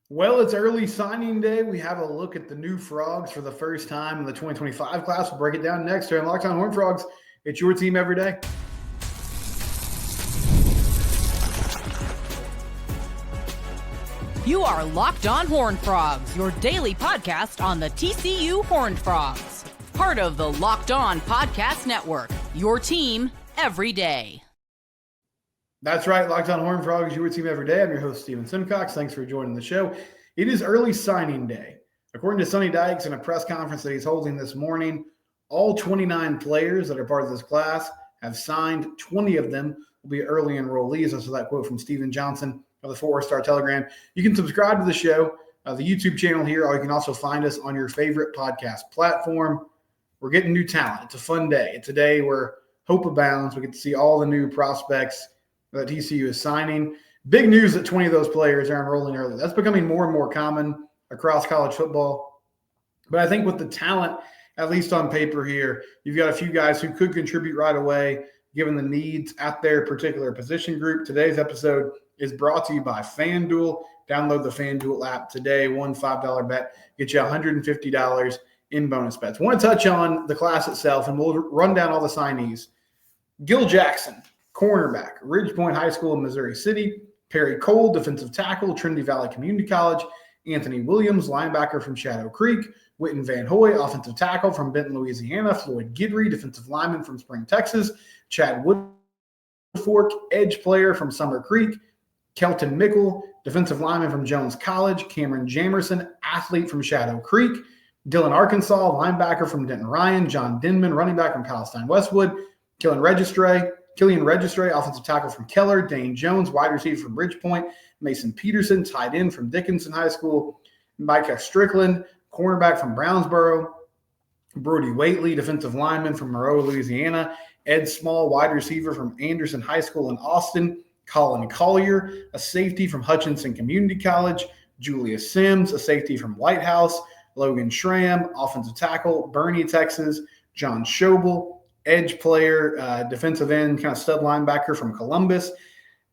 Well, it's early signing day. We have a look at the new frogs for the first time in the 2025 class. We'll break it down next here on Locked On Horned Frogs. It's your team every day. You are Locked On Horned Frogs, your daily podcast on the TCU Horned Frogs. Part of the Locked On Podcast Network, your team every day. That's right, Locked On Horned Frogs, your team every day. I'm your host, Steven Simcox. Thanks for joining the show. It is early signing day. According to Sonny Dykes in a press conference that he's holding this morning, all 29 players that are part of this class have signed. 20 of them will be early enrollees. That's that quote from Steven Johnson of the 4-Star Telegram. You can subscribe to the show, the YouTube channel here, or you can also find us on your favorite podcast platform. We're getting new talent. It's a fun day. It's a day where hope abounds. We get to see all the new prospects that TCU is signing. Big news that 20 of those players are enrolling early. That's becoming more and more common across college football. But I think with the talent, at least on paper here, you've got a few guys who could contribute right away given the needs at their particular position group. Today's episode is brought to you by FanDuel. Download the FanDuel app today. One $5 bet gets you $150 in bonus bets. I want to touch on the class itself, and we'll run down all the signees. Gil Jackson, cornerback, Ridgepoint High School in Missouri City. Perry Cole, defensive tackle, Trinity Valley Community College. Anthony Williams, linebacker from Shadow Creek. Witten Van Hoy, offensive tackle from Benton, Louisiana. Floyd Guidry, defensive lineman from Spring, Texas. Chad Woodfork, edge player from Summer Creek. Kelton Mickle, defensive lineman from Jones College. Cameron Jamerson, athlete from Shadow Creek. Dylan Arkansas, linebacker from Denton Ryan. John Denman, running back from Palestine Westwood. Killian Registre, offensive tackle from Keller. Dane Jones, wide receiver from Ridgepoint. Mason Peterson, tight end from Dickinson High School. Micah Strickland, cornerback from Brownsboro. Brody Waitley, defensive lineman from Monroe, Louisiana. Ed Small, wide receiver from Anderson High School in Austin. Colin Collier, a safety from Hutchinson Community College. Julius Sims, a safety from White House. Logan Schramm, offensive tackle, Bernie, Texas. John Schobel, edge player, defensive end, kind of stud linebacker from Columbus.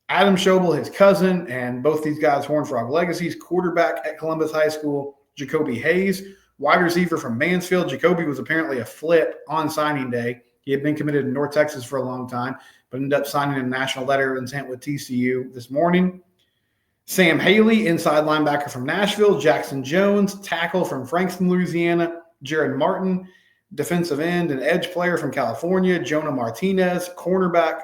Adam Schobel, his cousin, and both these guys, Horned Frog legacies. Quarterback at Columbus High School, Jacoby Hayes. Wide receiver from Mansfield. Jacoby was apparently a flip on signing day. He had been committed to North Texas for a long time, but ended up signing a national letter of intent with TCU this morning. Sam Haley, inside linebacker from Nashville. Jackson Jones, tackle from Frankston, Louisiana. Jared Martin, defensive end and edge player from California. Jonah Martinez, cornerback,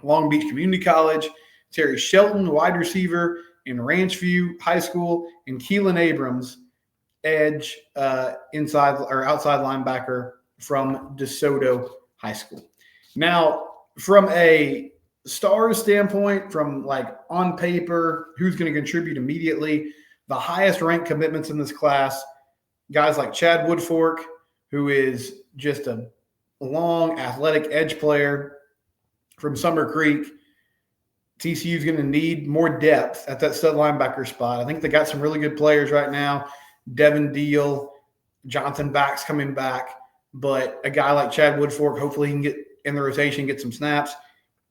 Long Beach Community College. Terry Shelton, wide receiver in Ranchview High School. And Keelan Abrams, edge, inside or outside linebacker from DeSoto High School. Now, from a stars standpoint, from like on paper, who's going to contribute immediately, the highest ranked commitments in this class, guys like Chad Woodfork, who is just a long, athletic edge player from Summer Creek. TCU is going to need more depth at that stud linebacker spot. I think they got some really good players right now. Devin Deal, Jonathan Bax coming back. But a guy like Chad Woodfork, hopefully he can get in the rotation, get some snaps.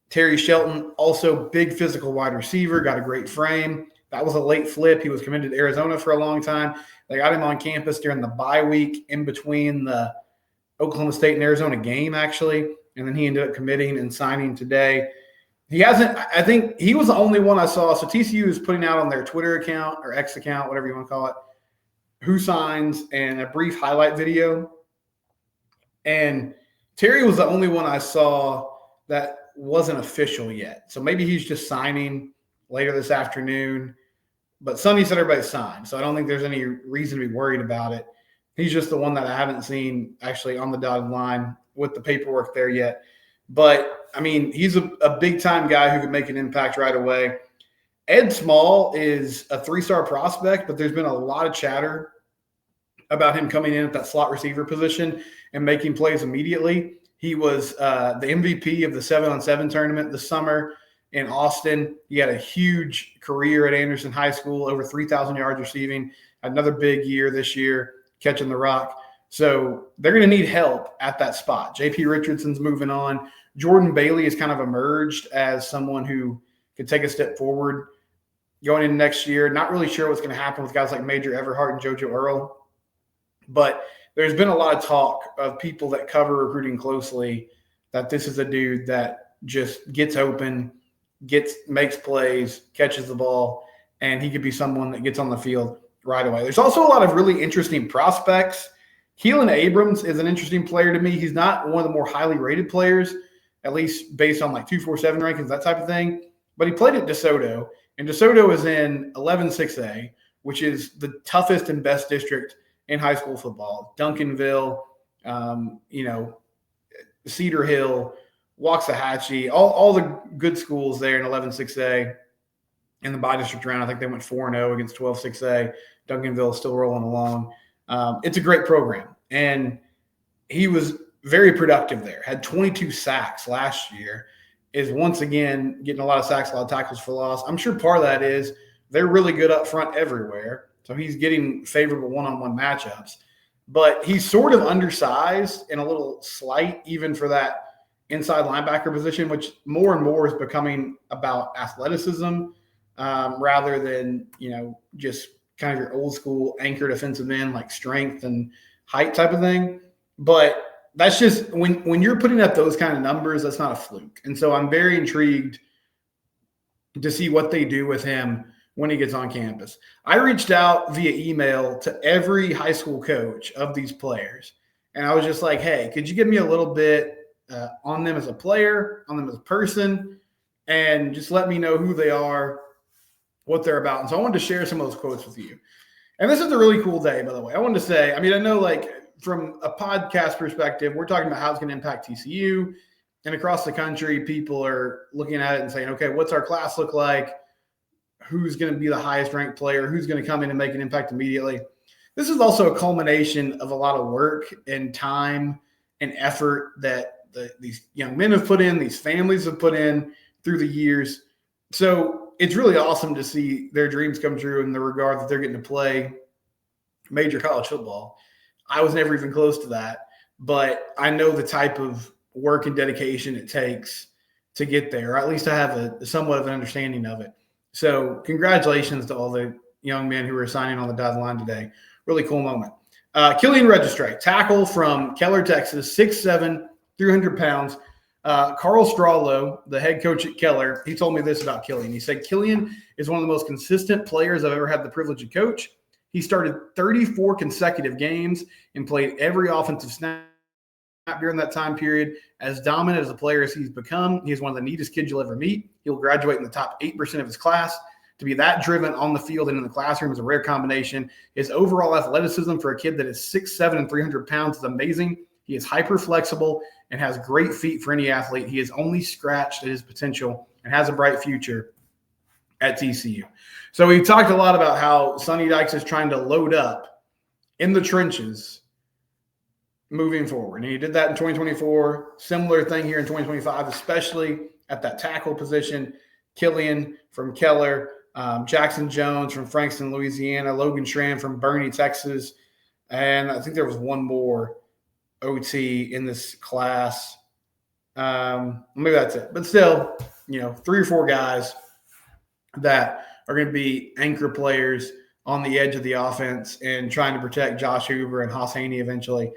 Terry Shelton, also big physical wide receiver, got a great frame. That was a late flip. He was committed to Arizona for a long time. They got him on campus during the bye week in between the Oklahoma State and Arizona game, actually. And then he ended up committing and signing today. He hasn't – I think he was the only one I saw. So TCU is putting out on their Twitter account or X account, whatever you want to call it, who signs and a brief highlight video. And Terry was the only one I saw that wasn't official yet. So maybe he's just signing later this afternoon. But Sonny said everybody signed, so I don't think there's any reason to be worried about it. He's just the one that I haven't seen actually on the dotted line with the paperwork there yet. But, I mean, he's a big-time guy who could make an impact right away. Ed Small is a 3-star prospect, but there's been a lot of chatter about him coming in at that slot receiver position and making plays immediately. He was the MVP of the 7-on-7 tournament this summer in Austin. He had a huge career at Anderson High School, over 3,000 yards receiving. Had another big year this year, catching the rock. So they're going to need help at that spot. J.P. Richardson's moving on. Jordan Bailey has kind of emerged as someone who could take a step forward. going into next year. Not really sure what's going to happen with guys like Major Everhart and JoJo Earl. But there's been a lot of talk of people that cover recruiting closely that this is a dude that just gets open, makes plays, catches the ball, and he could be someone that gets on the field right away. There's also a lot of really interesting prospects. Keelan Abrams is an interesting player to me. He's not one of the more highly rated players, at least based on like 247 rankings, that type of thing. But he played at DeSoto, and DeSoto is in 11-6A, which is the toughest and best district in high school football. Duncanville, Cedar Hill, Waxahachie, all the good schools there in 11-6A. In the bi-district round, I think they went 4-0 against 12-6A. Duncanville is still rolling along. It's a great program. And he was very productive there. Had 22 sacks last year. Is once again getting a lot of sacks, a lot of tackles for loss. I'm sure part of that is they're really good up front everywhere. So he's getting favorable one-on-one matchups. But he's sort of undersized and a little slight even for that inside linebacker position, which more and more is becoming about athleticism rather than, just kind of your old school anchor defensive end like strength and height type of thing. But that's just when you're putting up those kind of numbers, that's not a fluke. And so I'm very intrigued to see what they do with him when he gets on campus. I reached out via email to every high school coach of these players. And I was just like, hey, could you give me a little bit on them as a player, on them as a person, and just let me know who they are, what they're about. And so I wanted to share some of those quotes with you. And this is a really cool day, by the way. I wanted to say, I know like from a podcast perspective, we're talking about how it's going to impact TCU. And across the country, people are looking at it and saying, okay, what's our class look like? Who's going to be the highest ranked player? Who's going to come in and make an impact immediately? This is also a culmination of a lot of work and time and effort that these young men have put in, these families have put in through the years. So it's really awesome to see their dreams come true in the regard that they're getting to play major college football. I was never even close to that, but I know the type of work and dedication it takes to get there, or at least I have a somewhat of an understanding of it. So congratulations to all the young men who are signing on the dotted line today. Really cool moment. Killian Registry, tackle from Keller, Texas, 6'7", 300 pounds. Carl Strawlow, the head coach at Keller, he told me this about Killian. He said, Killian is one of the most consistent players I've ever had the privilege of coach. He started 34 consecutive games and played every offensive snap during that time period. As dominant as a player as he's become, he's one of the neatest kids you'll ever meet. He'll graduate in the top 8% of his class. To be that driven on the field and in the classroom is a rare combination. His overall athleticism for a kid that is 6'7" and 300 pounds is amazing. He is hyper flexible and has great feet for any athlete. He is only scratched at his potential and has a bright future at TCU. So we talked a lot about how Sonny Dykes is trying to load up in the trenches moving forward. And he did that in 2024. Similar thing here in 2025, especially at that tackle position. Killian from Keller, Jackson Jones from Frankston, Louisiana, Logan Schramm from Bernie, Texas. And I think there was one more OT in this class. Maybe that's it. But still, 3 or 4 guys that are going to be anchor players on the edge of the offense and trying to protect Josh Hoover and Haas Haney eventually.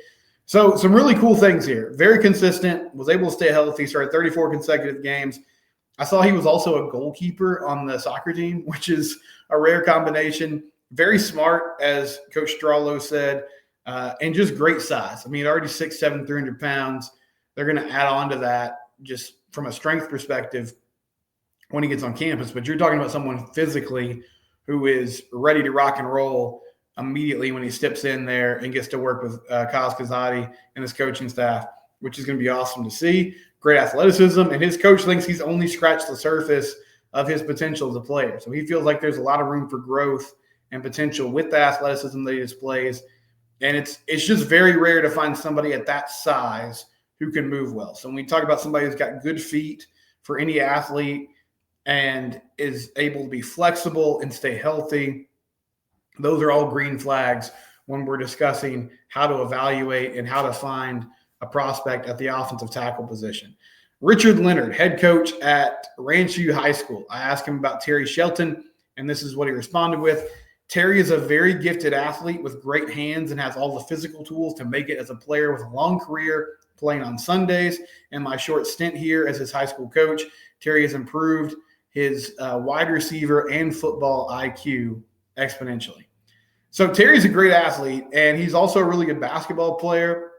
So some really cool things here. Very consistent, was able to stay healthy, started 34 consecutive games. I saw he was also a goalkeeper on the soccer team, which is a rare combination. Very smart, as Coach Strawlow said, and just great size. Already 6'7", 300 pounds. They're going to add on to that just from a strength perspective when he gets on campus. But you're talking about someone physically who is ready to rock and roll immediately when he steps in there and gets to work with Kaz Kazadi and his coaching staff, which is going to be awesome to see. Great athleticism, and his coach thinks he's only scratched the surface of his potential as a player. So he feels like there's a lot of room for growth and potential with the athleticism that he displays. And it's just very rare to find somebody at that size who can move well. So when we talk about somebody who's got good feet for any athlete and is able to be flexible and stay healthy, those are all green flags when we're discussing how to evaluate and how to find a prospect at the offensive tackle position. Richard Leonard, head coach at Ranch View High School. I asked him about Terry Shelton and this is what he responded with. Terry is a very gifted athlete with great hands and has all the physical tools to make it as a player with a long career playing on Sundays. In my short stint here as his high school coach, Terry has improved his wide receiver and football IQ exponentially. So Terry's a great athlete, and he's also a really good basketball player.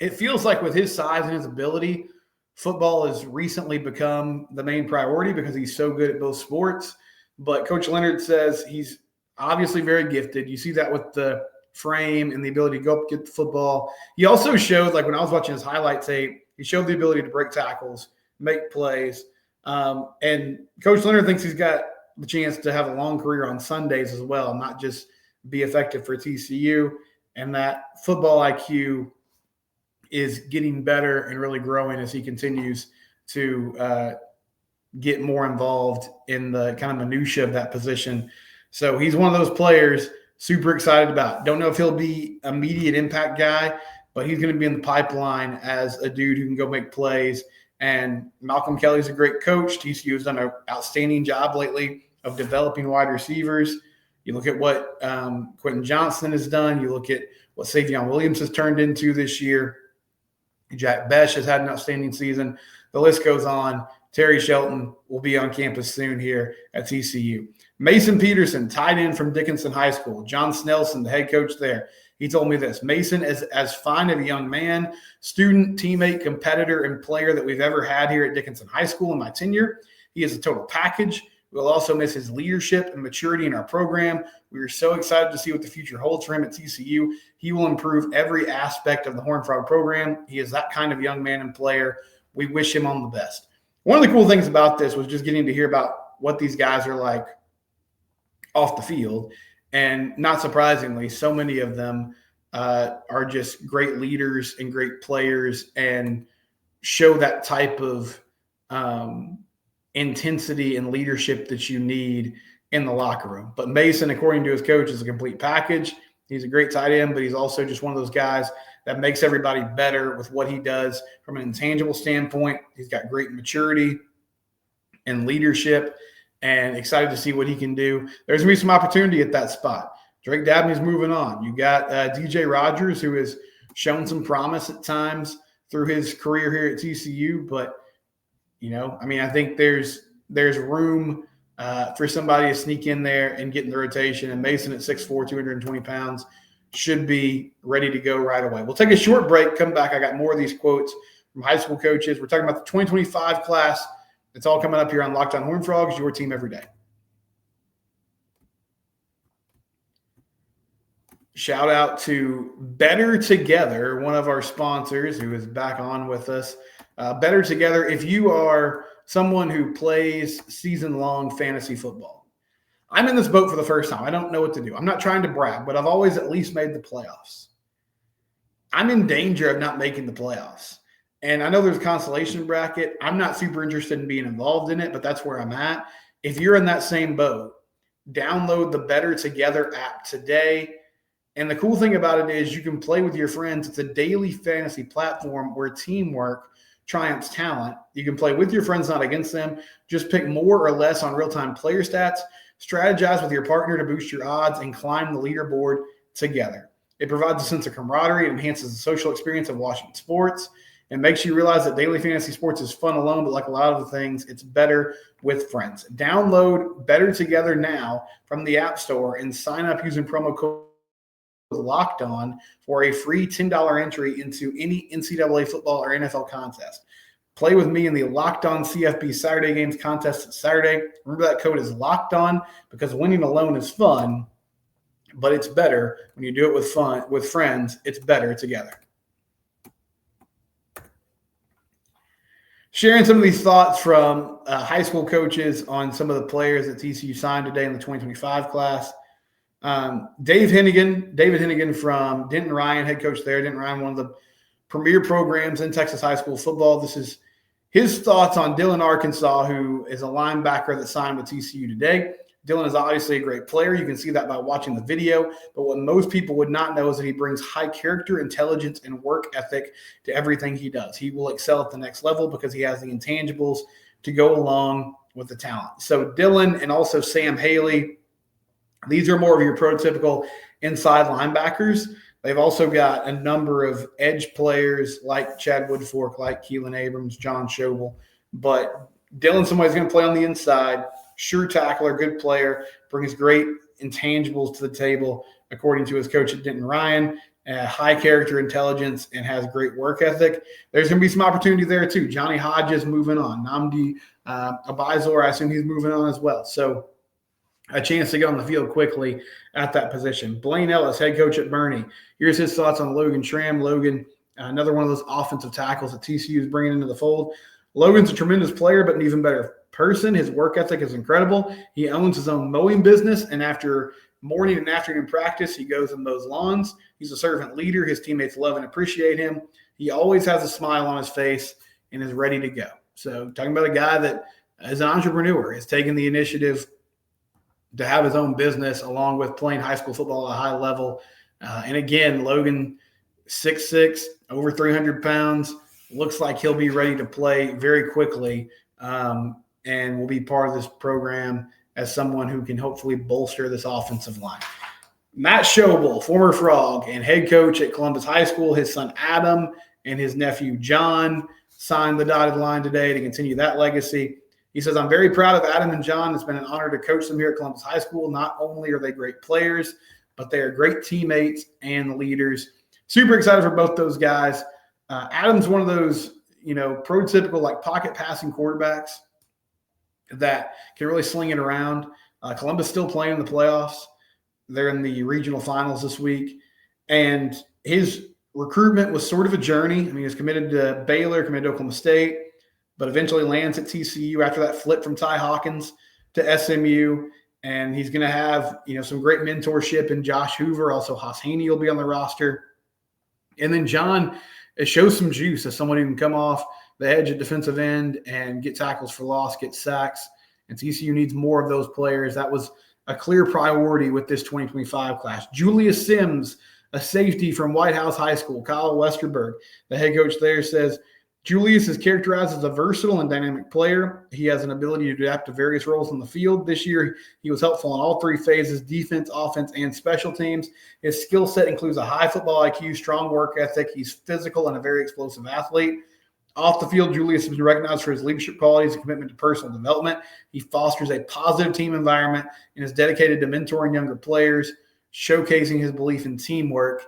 It feels like with his size and his ability, football has recently become the main priority because he's so good at both sports. But Coach Leonard says he's obviously very gifted. You see that with the frame and the ability to go up, get the football. He also showed, like when I was watching his highlight tape, he showed the ability to break tackles, make plays. And Coach Leonard thinks he's got the chance to have a long career on Sundays as well, not just be effective for TCU, and that football IQ is getting better and really growing as he continues to get more involved in the kind of minutia of that position. So he's one of those players super excited about. Don't know if he'll be an immediate impact guy, but he's going to be in the pipeline as a dude who can go make plays. And Malcolm Kelly's a great coach. TCU has done an outstanding job lately of developing wide receivers. You look at what Quentin Johnson has done. You look at what Savion Williams has turned into this year. Jack Besh has had an outstanding season. The list goes on. Terry Shelton will be on campus soon here at TCU. Mason Peterson, tight end from Dickinson High School. John Snelson, the head coach there. He told me this. Mason is as fine of a young man, student, teammate, competitor, and player that we've ever had here at Dickinson High School in my tenure. He is a total package. We'll also miss his leadership and maturity in our program. We are so excited to see what the future holds for him at TCU. He will improve every aspect of the Horned Frog program. He is that kind of young man and player. We wish him all the best. One of the cool things about this was just getting to hear about what these guys are like off the field. And not surprisingly, so many of them are just great leaders and great players and show that type of intensity and leadership that you need in the locker room. But Mason, according to his coach, is a complete package. He's a great tight end, but he's also just one of those guys that makes everybody better with what he does from an intangible standpoint. He's got great maturity and leadership, and excited to see what he can do. There's going to be some opportunity at that spot. Drake Dabney's moving on. You got DJ Rogers, who has shown some promise at times through his career here at TCU, but I think there's room for somebody to sneak in there and get in the rotation. And Mason at 6'4", 220 pounds should be ready to go right away. We'll take a short break, come back. I got more of these quotes from high school coaches. We're talking about the 2025 class. It's all coming up here on Locked On Horned Frogs, your team every day. Shout out to Bettor Together, one of our sponsors who is back on with us. Bettor Together, if you are someone who plays season-long fantasy football, I'm in this boat for the first time. I don't know what to do. I'm not trying to brag, but I've always at least made the playoffs. I'm in danger of not making the playoffs. And I know there's a consolation bracket. I'm not super interested in being involved in it, but that's where I'm at. If you're in that same boat, download the Bettor Together app today. And the cool thing about it is you can play with your friends. It's a daily fantasy platform where teamwork triumphs talent. You can play with your friends, not against them. Just pick more or less on real-time player stats. Strategize with your partner to boost your odds and climb the leaderboard together. It provides a sense of camaraderie and enhances the social experience of watching sports and makes you realize that daily fantasy sports is fun alone, but like a lot of the things, it's better with friends. Download Bettor Together now from the App Store and sign up using promo code Locked On for a free $10 entry into any NCAA football or NFL contest. Play with me in the Locked On CFB Saturday Games contest Saturday. Remember that code is Locked On because winning alone is fun, but it's better when you do it with friends. It's better together. Sharing some of these thoughts from high school coaches on some of the players that TCU signed today in the 2025 class. David Hennigan from Denton Ryan, head coach there. Denton Ryan, one of the premier programs in Texas high school football. This is his thoughts on Dillon Arkansas, who is a linebacker that signed with TCU today. Dillon is obviously a great player. You can see that by watching the video. But what most people would not know is that he brings high character, intelligence, and work ethic to everything he does. He will excel at the next level because he has the intangibles to go along with the talent. So Dylan and also Sam Haley, these are more of your prototypical inside linebackers. They've also got a number of edge players like Chad Woodfork, like Keelan Abrams, John Schobel. But Dylan's somebody's going to play on the inside, sure tackler, good player, brings great intangibles to the table, according to his coach at Denton Ryan. High character intelligence and has great work ethic. There's going to be some opportunity there too. Johnny Hodges moving on. Namdi Abizor, I assume he's moving on as well. So a chance to get on the field quickly at that position. Blaine Ellis, head coach at Bernie. Here's his thoughts on Logan Schramm. Logan, another one of those offensive tackles that TCU is bringing into the fold. Logan's a tremendous player, but an even better person. His work ethic is incredible. He owns his own mowing business, and after morning and afternoon practice, he goes and mows lawns. He's a servant leader. His teammates love and appreciate him. He always has a smile on his face and is ready to go. So talking about a guy that is an entrepreneur, has taken the initiative to have his own business along with playing high school football at a high level. And again, Logan, 6'6", over 300 pounds, looks like he'll be ready to play very quickly and will be part of this program as someone who can hopefully bolster this offensive line. Matt Schobel, former Frog and head coach at Columbus High School, his son Adam and his nephew John signed the dotted line today to continue that legacy. He says, I'm very proud of Adam and John. It's been an honor to coach them here at Columbus High School. Not only are they great players, but they are great teammates and leaders. Super excited for both those guys. Adam's one of those, prototypical like pocket passing quarterbacks that can really sling it around. Columbus still playing in the playoffs. They're in the regional finals this week. And his recruitment was sort of a journey. I mean, he was committed to Baylor, committed to Oklahoma State, but eventually lands at TCU after that flip from Ty Hawkins to SMU. And he's going to have, some great mentorship in Josh Hoover. Also, Haas Haney will be on the roster. And then John, it shows some juice as someone who can come off the edge at defensive end and get tackles for loss, get sacks. And TCU needs more of those players. That was a clear priority with this 2025 class. Julius Sims, a safety from White House High School. Kyle Westerberg, the head coach there, says, Julius is characterized as a versatile and dynamic player. He has an ability to adapt to various roles on the field. This year, he was helpful in all three phases, defense, offense, and special teams. His skill set includes a high football IQ, strong work ethic. He's physical and a very explosive athlete. Off the field, Julius has been recognized for his leadership qualities and commitment to personal development. He fosters a positive team environment and is dedicated to mentoring younger players, showcasing his belief in teamwork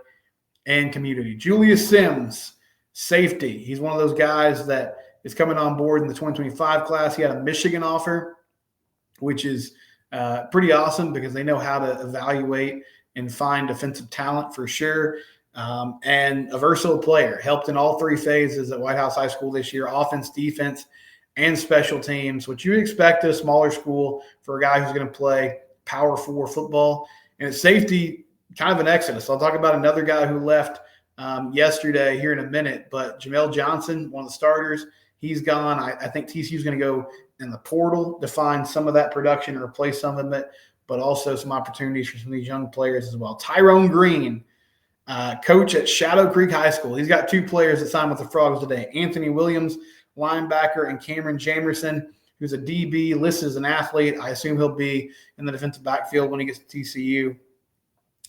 and community. Julius Sims, safety. He's one of those guys that is coming on board in the 2025 class. He had a Michigan offer, which is pretty awesome because they know how to evaluate and find defensive talent for sure. And a versatile player, helped in all three phases at White House High School this year, offense, defense, and special teams, which you would expect at a smaller school for a guy who's going to play Power 4 football. And at safety, kind of an exodus. I'll talk about another guy who left yesterday here in a minute, but Jamel Johnson, one of the starters, he's gone. I think TCU is going to go in the portal to find some of that production and replace some of it, but also some opportunities for some of these young players as well. Tyrone Green, coach at Shadow Creek High School. He's got two players that signed with the Frogs today. Anthony Williams, linebacker, and Cameron Jamerson, who's a DB, listed as an athlete. I assume he'll be in the defensive backfield when he gets to TCU.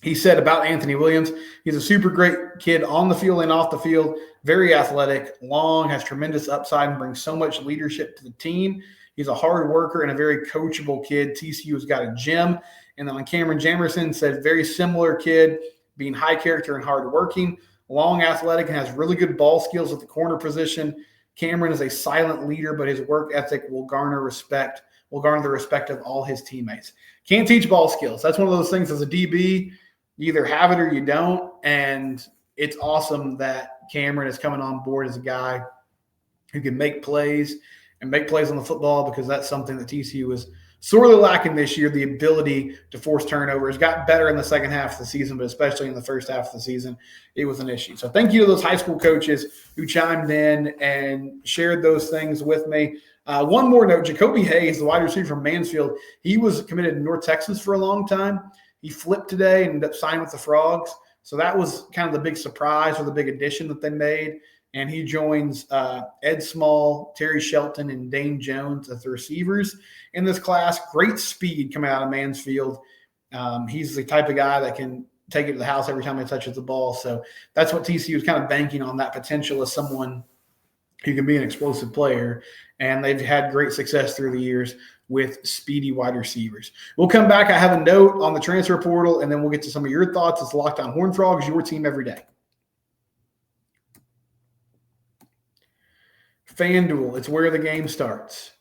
He said about Anthony Williams, he's a super great kid on the field and off the field, very athletic, long, has tremendous upside, and brings so much leadership to the team. He's a hard worker and a very coachable kid. TCU has got a gym. And then on Cameron Jamerson, said very similar kid, being high character and hardworking, long, athletic, and has really good ball skills at the corner position. Cameron is a silent leader, but his work ethic will garner the respect of all his teammates. Can't teach ball skills. That's one of those things as a DB, you either have it or you don't, and it's awesome that Cameron is coming on board as a guy who can make plays on the football, because that's something that TCU is sorely lacking this year, the ability to force turnovers. Got better in the second half of the season, but especially in the first half of the season, it was an issue. So thank you to those high school coaches who chimed in and shared those things with me. One more note, Jacoby Hayes, the wide receiver from Mansfield, he was committed to North Texas for a long time. He flipped today and ended up signing with the Frogs. So that was kind of the big surprise or the big addition that they made. and he joins Ed Small, Terry Shelton, and Dane Jones as the receivers in this class. Great speed coming out of Mansfield. He's the type of guy that can take it to the house every time he touches the ball. So that's what TCU is kind of banking on, that potential as someone who can be an explosive player. And they've had great success through the years with speedy wide receivers. We'll come back. I have a note on the transfer portal, and then we'll get to some of your thoughts. It's Locked On Horned Frogs, your team every day. FanDuel, it's where the game starts.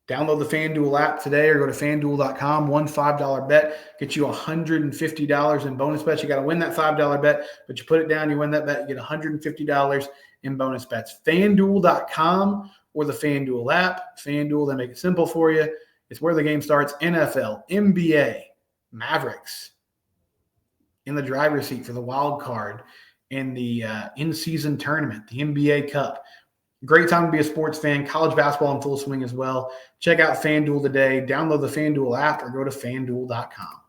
Download the FanDuel app today or go to FanDuel.com. One $5 bet gets you $150 in bonus bets. You got to win that $5 bet, but you put it down, you win that bet, you get $150 in bonus bets. FanDuel.com or the FanDuel app. FanDuel, they make it simple for you. It's where the game starts. NFL, NBA, Mavericks in the driver's seat for the wild card in the in-season tournament, the NBA Cup. Great time to be a sports fan. College basketball in full swing as well. Check out FanDuel today. Download the FanDuel app or go to FanDuel.com.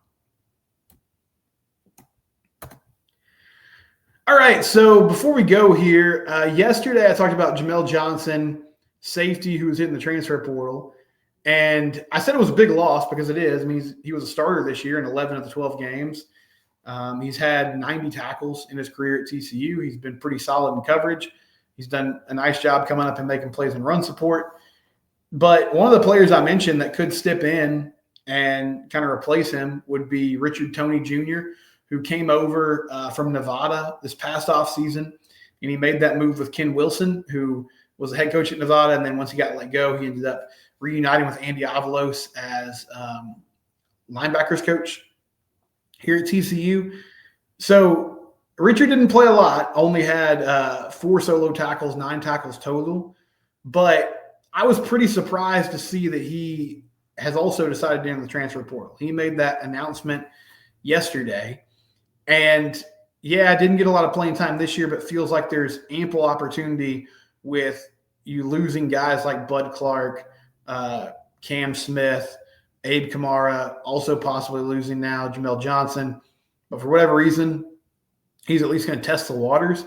All right, so before we go here, yesterday I talked about Jamel Johnson, safety who was hitting the transfer portal. And I said it was a big loss because it is. I mean, he was a starter this year in 11 of the 12 games. He's had 90 tackles in his career at TCU. He's been pretty solid in coverage. He's done a nice job coming up and making plays in run support. But one of the players I mentioned that could step in and kind of replace him would be Richard Toney Jr., who came over from Nevada this past offseason. And he made that move with Ken Wilson, who was the head coach at Nevada. And then once he got let go, he ended up reuniting with Andy Avalos as linebackers coach here at TCU. So Richard didn't play a lot, only had 4 solo tackles, 9 tackles total. But I was pretty surprised to see that he has also decided to enter the transfer portal. He made that announcement yesterday. And, yeah, didn't get a lot of playing time this year, but feels like there's ample opportunity with you losing guys like Bud Clark, Cam Smith, Abe Kamara, also possibly losing now Jamel Johnson. But for whatever reason, he's at least going to test the waters.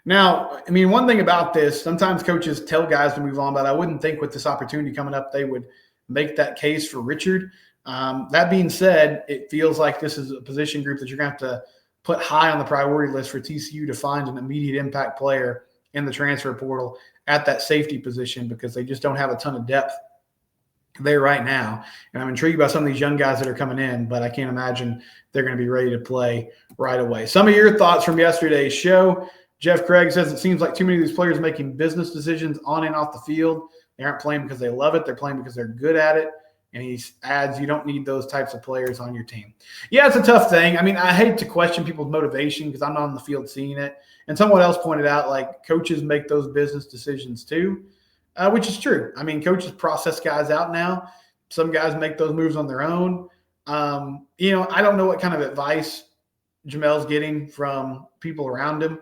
Now, I mean, one thing about this, sometimes coaches tell guys to move on, but I wouldn't think with this opportunity coming up, they would make that case for Richard. That being said, it feels like this is a position group that you're going to have to put high on the priority list for TCU to find an immediate impact player in the transfer portal at that safety position because they just don't have a ton of depth there right now. And I'm intrigued by some of these young guys that are coming in, but I can't imagine they're going to be ready to play right away. Some of your thoughts from yesterday's show. Jeff Craig says it seems like too many of these players are making business decisions on and off the field. They aren't playing because they love it. They're playing because they're good at it. And he adds, you don't need those types of players on your team. Yeah, it's a tough thing. I mean, I hate to question people's motivation because I'm not on the field seeing it. And someone else pointed out, like, coaches make those business decisions too, which is true. I mean, coaches process guys out now. Some guys make those moves on their own. You know, I don't know what kind of advice Jamel's getting from people around him.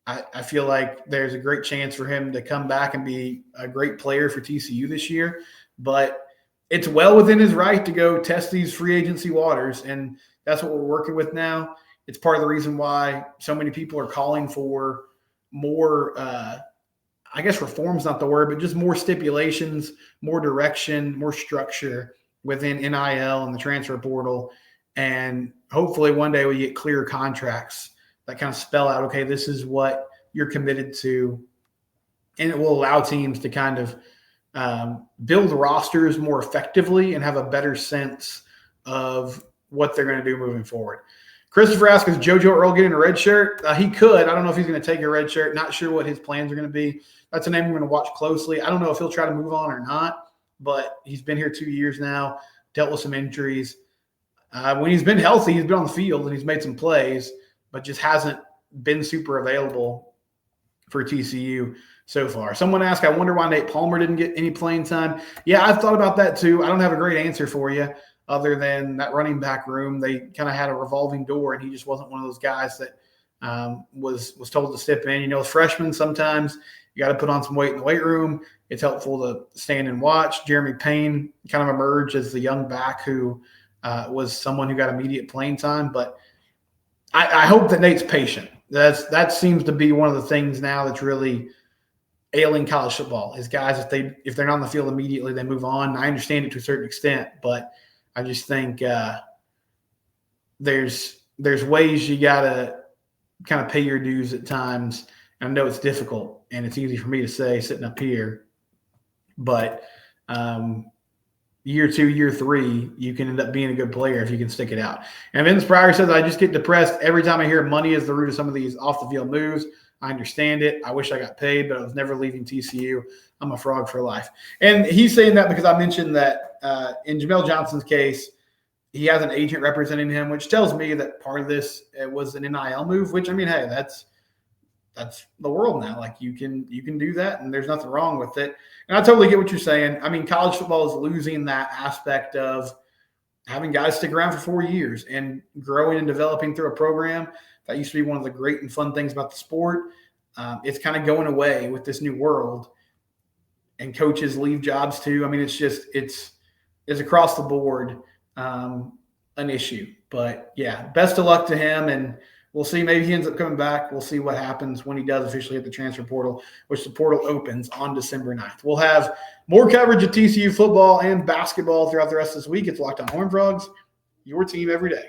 I feel like there's a great chance for him to come back and be a great player for TCU this year. But it's well within his right to go test these free agency waters, and that's what we're working with now. It's part of the reason why so many people are calling for more, I guess reform's not the word, but just more stipulations, more direction, more structure within NIL and the transfer portal. And hopefully one day we get clear contracts that kind of spell out, okay, this is what you're committed to. And it will allow teams to kind of build rosters more effectively and have a better sense of what they're going to do moving forward. Christopher asks, is JoJo Earl getting a red shirt? He could. I don't know if he's going to take a red shirt. Not sure what his plans are going to be. That's a name I'm going to watch closely. I don't know if he'll try to move on or not, but he's been here 2 years now, dealt with some injuries. When he's been healthy, he's been on the field and he's made some plays, but just hasn't been super available for TCU so far. Someone asked, I wonder why Nate Palmer didn't get any playing time. Yeah, I've thought about that too. I don't have a great answer for you other than that running back room. They kind of had a revolving door, and he just wasn't one of those guys that was told to step in. You know, as freshmen, sometimes you got to put on some weight in the weight room. It's helpful to stand and watch. Jeremy Payne kind of emerged as the young back who was someone who got immediate playing time. But I hope that Nate's patient. That seems to be one of the things now that's really ailing college football is guys, if they're not on the field immediately, they move on. I understand it to a certain extent, but I just think there's ways you gotta kind of pay your dues at times. And I know it's difficult, and it's easy for me to say sitting up here, but year 2, year 3, you can end up being a good player if you can stick it out. And Vince Pryor says, I just get depressed every time I hear money is the root of some of these off the field moves. I understand it. I wish I got paid, but I was never leaving TCU. I'm a frog for life. And he's saying that because I mentioned that in Jamel Johnson's case, he has an agent representing him, which tells me that part of this was an NIL move, which, I mean, hey, that's the world now. Like you can do that, and there's nothing wrong with it. And I totally get what you're saying. I mean, college football is losing that aspect of having guys stick around for 4 years and growing and developing through a program. That used to be one of the great and fun things about the sport. It's kind of going away with this new world, and coaches leave jobs too. I mean, it's across the board an issue. But yeah, best of luck to him, and we'll see. Maybe he ends up coming back. We'll see what happens when he does officially hit the transfer portal, which the portal opens on December 9th. We'll have more coverage of TCU football and basketball throughout the rest of this week. It's Locked On Horned Frogs, your team every day.